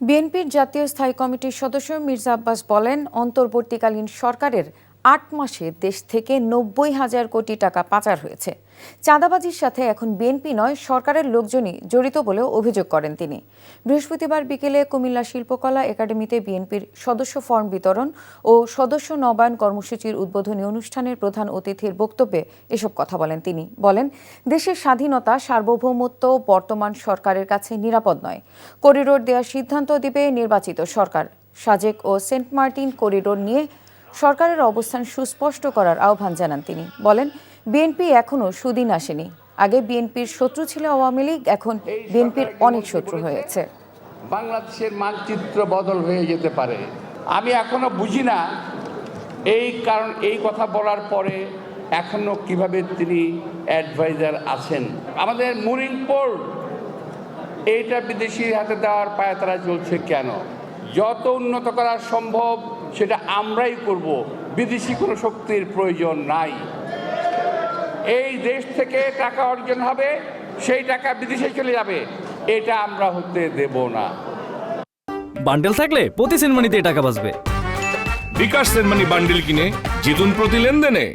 বিএনপির জাতীয় স্থায়ী কমিটির সদস্য মির্জা আব্বাস বলেন, অন্তর্বর্তীকালীন সরকারের ৮ মাসে দেশ থেকে ৯০,০০০ কোটি টাকা পাচার হয়েছে। চাঁদাবাজির সাথে এখন বিএনপি নয়, সরকারের লোকজনই জড়িত বলেও অভিযোগ করেন তিনি। বৃহস্পতিবার বিকেলে কুমিল্লা শিল্পকলা একাডেমিতে বিএনপির সদস্য ফর্ম বিতরণ ও সদস্য নবায়ন কর্মসূচির উদ্বোধনী অনুষ্ঠানের প্রধান অতিথির বক্তব্যে এসব কথা বলেন তিনি। বলেন, দেশের স্বাধীনতা, সার্বভৌমত্ব বর্তমান সরকারের কাছে নিরাপদ নয়। করিডোর দেওয়ার সিদ্ধান্ত দিবে নির্বাচিত সরকার। সাজেক ও সেন্ট মার্টিন করিডোর নিয়ে সরকারের অবস্থান সুস্পষ্ট করার আহ্বান জানান তিনি। বলেন, বিএনপি এখনো সুদিন আসেনি। আগে বিএনপির শত্রু ছিল আওয়ামী লীগ, এখন বিএনপির অনেক শত্রু হয়েছে। বাংলাদেশের মানচিত্র বদল হয়ে যেতে পারে। আমি এখনো বুঝি না এই কথা বলার পরে এখনো কিভাবে তিনি অ্যাডভাইজার আছেন। আমাদের মুরিং পোর্ট এইটা বিদেশির হাতে দেওয়ার পায়তারা চলছে কেন? যত উন্নত করা সম্ভব সেটা আমরাই করব, বিদেশি কোনো শক্তির প্রয়োজন নাই। এই দেশ থেকে টাকা অর্জন হবে, সেই টাকা বিদেশে চলে যাবে, এটা আমরা হতে দেব না। বান্ডেল থাকলে প্রতি সেনমানিতে টাকা বাঁচবে। বিকাশ সেনমানি বান্ডেল কিনে জিতুন প্রতি লেনদেনে।